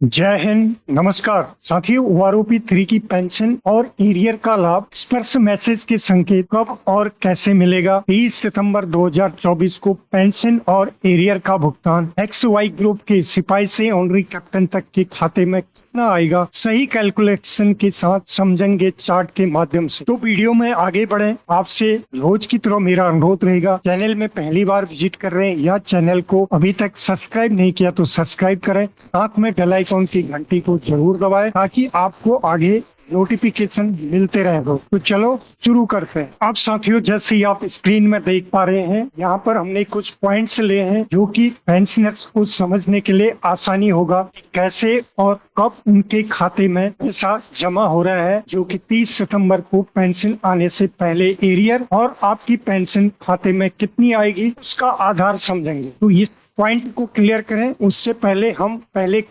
जय हिंद। नमस्कार साथियों, ओआरओपी 3 की पेंशन और एरियर का लाभ स्पर्श मैसेज के संकेत कब और कैसे मिलेगा। 30 सितंबर 2024 को पेंशन और एरियर का भुगतान XY ग्रुप के सिपाही से ऑनरी कैप्टन तक के खाते में कितना आएगा, सही कैलकुलेशन के साथ समझेंगे चार्ट के माध्यम से। तो वीडियो में आगे बढ़े, आपसे रोज की तरह मेरा अनुरोध रहेगा, चैनल में पहली बार विजिट कर रहे हैं या चैनल को अभी तक सब्सक्राइब नहीं किया तो सब्सक्राइब करें, साथ में बेल आइकॉन की घंटी को जरूर दबाएं ताकि आपको आगे नोटिफिकेशन मिलते रहे। तो चलो शुरू करते हैं। अब साथियों, जैसे ही आप स्क्रीन में देख पा रहे हैं, यहाँ पर हमने कुछ पॉइंट्स लिए हैं जो कि पेंशनर्स को समझने के लिए आसानी होगा कि कैसे और कब उनके खाते में पैसा जमा हो रहा है, जो कि 30 सितंबर को पेंशन आने से पहले एरियर और आपकी पेंशन खाते में कितनी आएगी उसका आधार समझेंगे। तो इस पॉइंट को क्लियर करें उससे पहले हम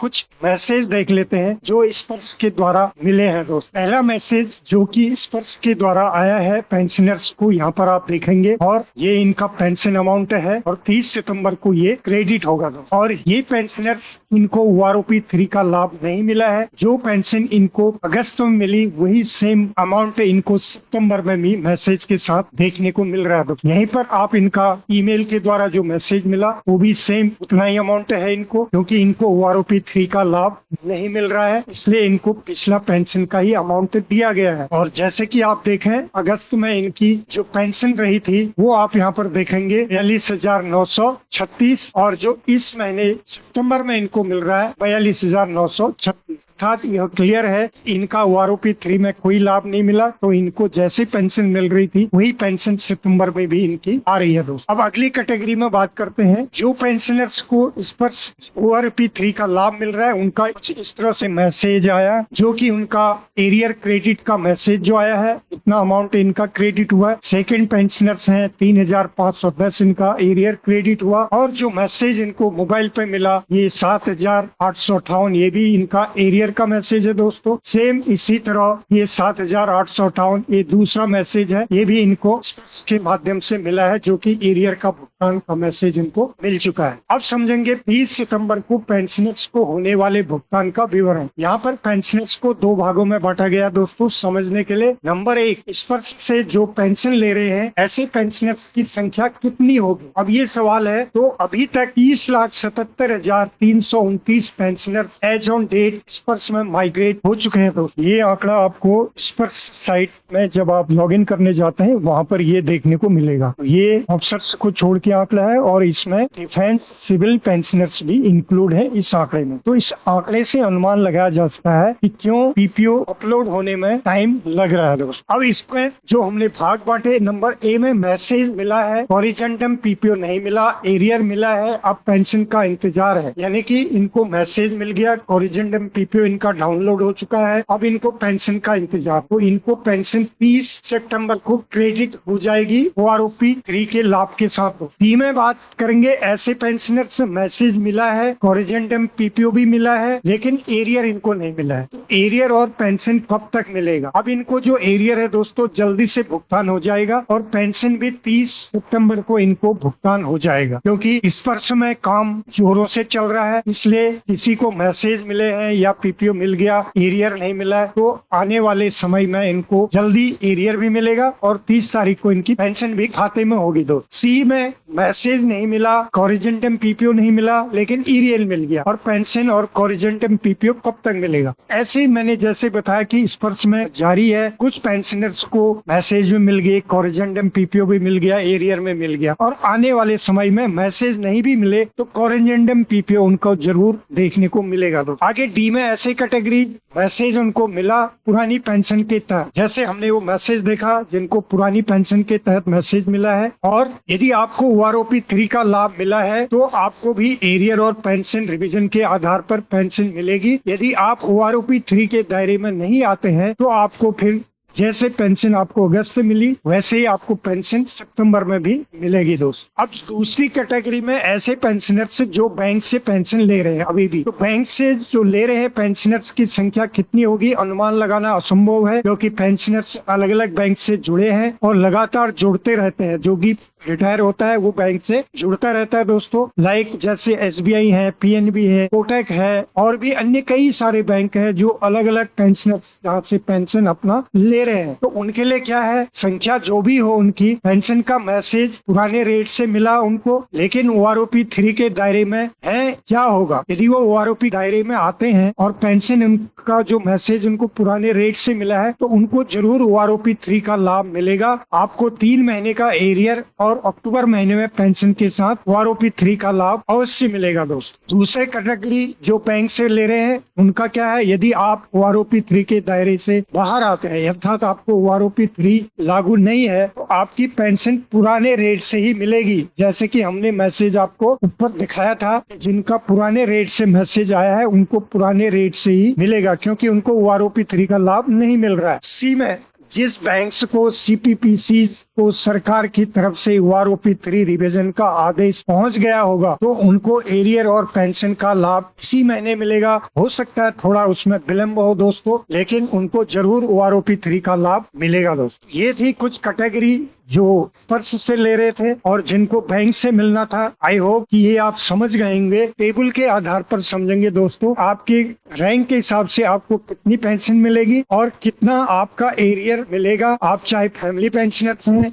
कुछ मैसेज देख लेते हैं जो स्पर्श के द्वारा मिले हैं। दोस्त, पहला मैसेज जो कि स्पर्श के द्वारा आया है पेंशनर्स को, यहाँ पर आप देखेंगे, और ये इनका पेंशन अमाउंट है और 30 सितंबर को ये क्रेडिट होगा। और ये पेंशनर्स, इनको ओआरओपी 3 का लाभ नहीं मिला है। जो पेंशन इनको अगस्त में मिली वही सेम अमाउंट इनको सितंबर में भी मैसेज के साथ देखने को मिल रहा है। यहीं पर आप इनका ईमेल के द्वारा जो मैसेज मिला वो भी सेम उतना ही अमाउंट है इनको, क्योंकि इनको ओआरओपी 3 का लाभ नहीं मिल रहा है, इसलिए इनको पिछला पेंशन का ही अमाउंट दिया गया है। और जैसे कि आप देखें, अगस्त में इनकी जो पेंशन रही थी वो आप यहाँ पर देखेंगे 42,936, और जो इस महीने सितंबर में इनको मिल रहा है 42,936। अर्थात यह क्लियर है इनका ओआरओपी 3 में कोई लाभ नहीं मिला, तो इनको जैसे पेंशन मिल रही थी वही पेंशन सितंबर में भी इनकी आ रही है। दोस्त, अब अगली कैटेगरी में बात करते हैं। जो पेंशनर्स को इस पर ओआरओपी 3 का लाभ मिल रहा है उनका कुछ इस तरह से मैसेज आया, जो कि उनका एरियर क्रेडिट का मैसेज जो आया है, इतना अमाउंट इनका क्रेडिट हुआ। सेकेंड पेंशनर्स हैं 3,510, इनका एरियर क्रेडिट हुआ। और जो मैसेज इनको मोबाइल पे मिला ये 7,858, ये भी इनका एरियर का मैसेज है। दोस्तों, सेम इसी तरह ये 7,858 ये दूसरा मैसेज है, ये भी इनको के माध्यम से मिला है, जो कि एरियर का भुगतान का मैसेज इनको मिल चुका है। अब समझेंगे 30 सितंबर को पेंशनर्स को होने वाले भुगतान का विवरण। यहाँ पर पेंशनर्स को दो भागों में बांटा गया दोस्तों, समझने के लिए। नंबर 1, स्पर्श से जो पेंशन ले रहे हैं ऐसे पेंशनर्स की संख्या कितनी होगी। अब ये सवाल है, तो अभी तक 30,77,329 पेंशनर एज ऑन डेट स्पर्श में माइग्रेट हो चुके हैं। दोस्तों, ये आंकड़ा आपको स्पर्श साइट में जब आप लॉग इन करने जाते हैं वहाँ पर ये देखने को मिलेगा। ये ऑफिसर्स को छोड़ के आंकड़ा है और इसमें डिफेंस सिविल पेंशनर्स भी इंक्लूड है इस आंकड़े में। तो इस आंकड़े से अनुमान लगाया जा सकता है कि क्यों पीपीओ अपलोड होने में टाइम लग रहा है। दोस्त, अब इसमें जो हमने भाग बांटे, नंबर ए में मैसेज मिला है, हॉरिजॉन्टल पीपीओ नहीं मिला, एरियर मिला है, अब पेंशन का इंतजार है। यानी कि इनको मैसेज मिल गया, हॉरिजॉन्टल पीपीओ इनका डाउनलोड हो चुका है, अब इनको पेंशन का इंतजार। तो इनको पेंशन 30 सितंबर को क्रेडिट हो जाएगी ओआरओपी 3 के लाभ के साथ। डी में बात करेंगे, ऐसे पेंशनर से मैसेज मिला है, हॉरिजॉन्टल पीपीओ भी मिला है, लेकिन एरियर इनको नहीं मिला है। तो एरियर और पेंशन कब तक मिलेगा। अब इनको जो एरियर है दोस्तों जल्दी से भुगतान हो जाएगा और पेंशन भी 30 सितंबर को इनको भुगतान हो जाएगा, क्योंकि इस वर्ष में काम जोरों से चल रहा है, इसलिए किसी को मैसेज मिले हैं या पीपीओ मिल गया, एरियर नहीं मिला है, तो आने वाले समय में इनको जल्दी एरियर भी मिलेगा और 30 तारीख को इनकी पेंशन भी खाते में होगी। दोस्त, सी में मैसेज नहीं मिला, हॉरिजॉन्टल पीपीओ नहीं मिला, लेकिन एरियर मिल गया, और पेंशन और हॉरिजॉन्टल पीपीओ कब तक मिलेगा। ऐसे ही मैंने जैसे बताया कि स्पर्श में जारी है, कुछ पेंशनर्स को मैसेज में मिल गई, हॉरिजॉन्टल पीपीओ भी मिल गया, एरियर में मिल गया, और आने वाले समय में मैसेज नहीं भी मिले तो हॉरिजॉन्टल पीपीओ उनको जरूर देखने को मिलेगा। दोस्त, आगे डी में ऐसे कैटेगरी मैसेज उनको मिला पुरानी पेंशन के तहत, जैसे हमने वो मैसेज देखा जिनको पुरानी पेंशन के तहत मैसेज मिला है, और यदि आपको ओआरओपी 3 का लाभ मिला है तो आपको भी एरियर और पेंशन रिवीजन के आधार पर पेंशन मिलेगी। यदि आप ओआरओपी 3 के दायरे में नहीं आते हैं तो आपको फिर जैसे पेंशन आपको अगस्त में मिली वैसे ही आपको पेंशन सितंबर में भी मिलेगी। दोस्त, अब दूसरी कैटेगरी में ऐसे पेंशनर्स जो बैंक से पेंशन ले रहे हैं अभी भी, तो बैंक से जो ले रहे हैं पेंशनर्स की संख्या कितनी होगी अनुमान लगाना असंभव है, क्योंकि पेंशनर्स अलग अलग बैंक से जुड़े हैं और लगातार जुड़ते रहते हैं, जो कि रिटायर होता है वो बैंक से जुड़ता रहता है दोस्तों। लाइक जैसे एसबीआई है, पीएनबी है, कोटक है और भी अन्य कई सारे बैंक हैं जो अलग अलग पेंशनर जहाँ से पेंशन अपना ले रहे हैं। तो उनके लिए क्या है, संख्या जो भी हो उनकी पेंशन का मैसेज पुराने रेट से मिला उनको, लेकिन ओआरओपी 3 के दायरे में है, क्या होगा यदि वो ओआरओपी दायरे में आते हैं और पेंशन उनका जो मैसेज उनको पुराने रेट से मिला है तो उनको जरूर ओआरओपी 3 का लाभ मिलेगा। आपको 3 महीने का एरियर और अक्टूबर महीने में पेंशन के साथ ओआरओपी 3 का लाभ अवश्य मिलेगा दोस्तों। दूसरे कैटेगरी जो बैंक से ले रहे हैं उनका क्या है, यदि आप ओआरओपी 3 के दायरे से बाहर आते हैं अर्थात आपको ओआरओपी 3 लागू नहीं है तो आपकी पेंशन पुराने रेट से ही मिलेगी। जैसे कि हमने मैसेज आपको ऊपर दिखाया था, जिनका पुराने रेट से मैसेज आया है उनको पुराने रेट से ही मिलेगा क्योंकि उनको ओआरओपी 3 का लाभ नहीं मिल रहा है। सी में जिस बैंक्स को सीपीपीसी को सरकार की तरफ से ओआरओपी 3 रिवीजन का आदेश पहुंच गया होगा तो उनको एरियर और पेंशन का लाभ इसी महीने मिलेगा। हो सकता है थोड़ा उसमें विलम्ब हो दोस्तों, लेकिन उनको जरूर ओआरओपी 3 का लाभ मिलेगा दोस्तों। ये थी कुछ कैटेगरी जो पर्स से ले रहे थे और जिनको बैंक से मिलना था। आई होप कि ये आप समझ गए होंगे। टेबल के आधार पर समझेंगे दोस्तों, आपके रैंक के हिसाब से आपको कितनी पेंशन मिलेगी और कितना आपका एरियर मिलेगा। आप चाहे फैमिली पेंशनर्स हैं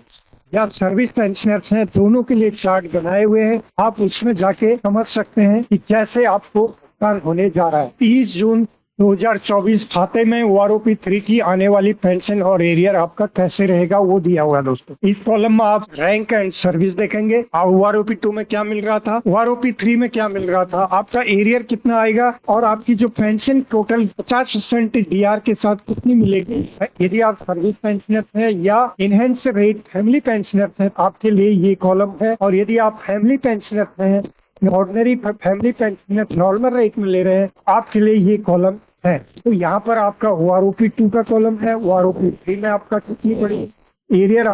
या सर्विस पेंशनर्स हैं, दोनों के लिए चार्ट बनाए हुए हैं। आप उसमें जाके समझ सकते हैं कि कैसे आपको भुगतान होने जा रहा है। 30 जून 2024 खाते में ओआरओपी 3 की आने वाली पेंशन और एरियर आपका कैसे रहेगा वो दिया हुआ है दोस्तों। इस कॉलम में आप रैंक एंड सर्विस देखेंगे, ओआरओपी 2 में क्या मिल रहा था, ओआरओपी 3 में क्या मिल रहा था, आपका एरियर कितना आएगा और आपकी जो पेंशन टोटल 50% डीआर के साथ कितनी मिलेगी। यदि आप सर्विस पेंशनर हैं या इनहेंस रेट फैमिली पेंशनर हैं आपके लिए ये कॉलम है, और यदि आप फैमिली पेंशनर हैं ordinary family pension normal rate में ले रहे हैं आपके लिए ये कॉलम है। तो यहाँ पर आपका ओआरओपी 2 का कॉलम है, ओआरओपी 3 में आपका कितनी बड़ी एरियर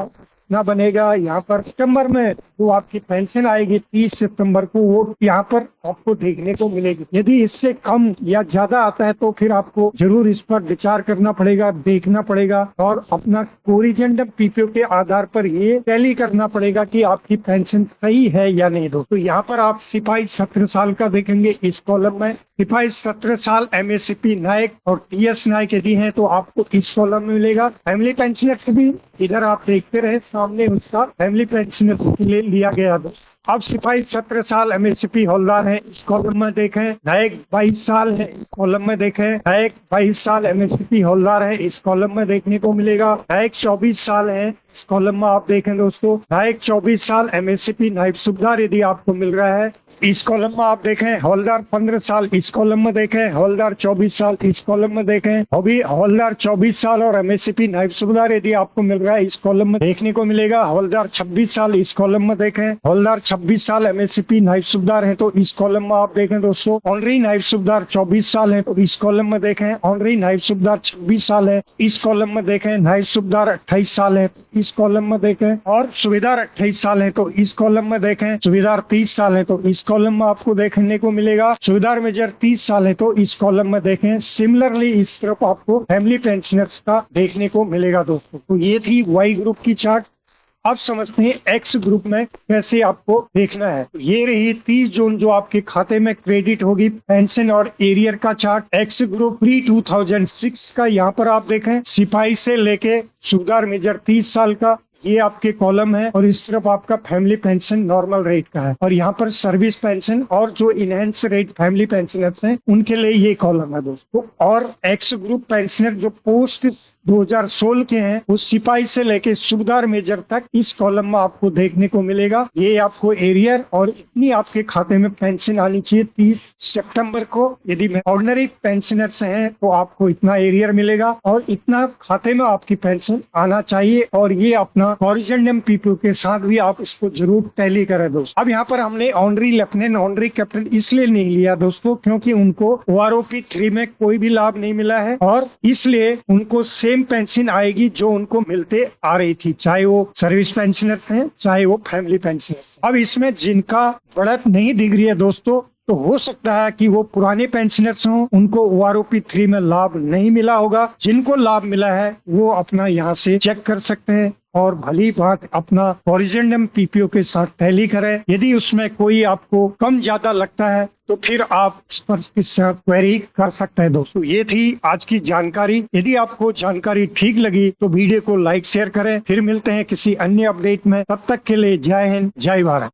ना बनेगा। यहाँ पर सितंबर में जो आपकी पेंशन आएगी 30 सितंबर को वो यहाँ पर आपको देखने को मिलेगी। यदि इससे कम या ज्यादा आता है तो फिर आपको जरूर इस पर विचार करना पड़ेगा, देखना पड़ेगा और अपना कोरिजेंडम पीपीओ के आधार पर ये टैली करना पड़ेगा कि आपकी पेंशन सही है या नहीं। दोस्तों यहाँ पर आप सिपाही 17 साल का देखेंगे इस कॉलम में। सिपाही 17 साल एमएससीपी नायक और टीएस नायक यदि हैं तो आपको इस कॉलम में मिलेगा। फैमिली पेंशनर भी इधर आप देखते रहे सामने उसका फैमिली पेंशनर के लिए लिया गया। अब सिपाही 17 साल एमएससीपी हौलदार है इस कॉलम में देखें। नायक 22 साल है इस कॉलम में देखें। नायक 22 साल एमएससीपी हौलदार है इस कॉलम में देखने को मिलेगा। नायक 24 साल है इस कॉलम में आप देखें दोस्तों। नायक 24 साल एमएससीपी नायब सूबेदार यदि आपको मिल रहा है इस कॉलम में आप देखें। हौलदार 15 साल इस कॉलम में देखें। हौलदार 24 साल इस कॉलम में देखें। अभी हौलदार 24 साल और एमएससीपी नायब सूबेदार यदि आपको मिल रहा है इस कॉलम में देखने को मिलेगा। हौलदार 26 साल इस कॉलम में देखें। हौलदार 26 साल एमएससीपी नायब सूबेदार है तो इस कॉलम में आप देखें दोस्तों। ऑनरी नायब सूबेदार 24 साल है तो इस कॉलम में देखें। ऑनरी नायब सूबेदार 26 साल है इस कॉलम में देखें। नायब सूबेदार 28 साल है इस कॉलम में देखें और सूबेदार 28 साल है तो इस कॉलम में देखें। सूबेदार 30 साल है तो इस कॉलम में आपको देखने को मिलेगा। सूबेदार मेजर 30 साल है तो इस कॉलम में देखें। सिमिलरली इस तरफ आपको फैमिली पेंशनर्स का देखने को मिलेगा दोस्तों। तो ये थी वाई ग्रुप की चार्ट। अब समझते हैं एक्स ग्रुप में कैसे आपको देखना है। ये रही 30 जून जो आपके खाते में क्रेडिट होगी पेंशन और एरियर का चार्ट। एक्स ग्रुप प्री 2006 का यहाँ पर आप देखें। सिपाही से लेके सूबेदार मेजर 30 साल का ये आपके कॉलम है और इस तरफ आपका फैमिली पेंशन नॉर्मल रेट का है और यहाँ पर सर्विस पेंशन और जो इनहेंस रेट फैमिली पेंशनर्स हैं उनके लिए ये कॉलम है दोस्तों। और एक्स ग्रुप पेंशनर जो पोस्ट 2016 के हैं उस सिपाही से लेके सूबेदार मेजर तक इस कॉलम में आपको देखने को मिलेगा। ये आपको एरियर और इतनी आपके खाते में पेंशन आनी चाहिए 30 सितंबर को। यदि ऑर्डिनरी पेंशनर्स हैं तो आपको इतना एरियर मिलेगा और इतना खाते में आपकी पेंशन आना चाहिए और ये अपना कोरिजेंडम पीपीओ के साथ भी आप इसको जरूर टैली करें दोस्तों। अब यहाँ पर हमने ऑनरी लेफ्टिनेंट ऑनरी कैप्टन इसलिए नहीं लिया दोस्तों क्योंकि उनको ओआरओपी 3 में कोई भी लाभ नहीं मिला है और इसलिए उनको सेम पेंशन आएगी जो उनको मिलते आ रही थी, चाहे वो सर्विस पेंशनर्स हैं चाहे वो फैमिली पेंशनर्स। अब इसमें जिनका बढ़त नहीं दिख रही है दोस्तों तो हो सकता है कि वो पुराने पेंशनर्स हों, उनको ओआरओपी 3 में लाभ नहीं मिला होगा। जिनको लाभ मिला है वो अपना यहाँ से चेक कर सकते हैं। और भली बात अपना ओरिजिनम पीपीओ के साथ टैली करें। यदि उसमें कोई आपको कम ज्यादा लगता है तो फिर आप स्पर्श के साथ क्वेरी कर सकते हैं। दोस्तों, ये थी आज की जानकारी। यदि आपको जानकारी ठीक लगी तो वीडियो को लाइक शेयर करें। फिर मिलते हैं किसी अन्य अपडेट में, तब तक के लिए जय हिंद, जय भारत।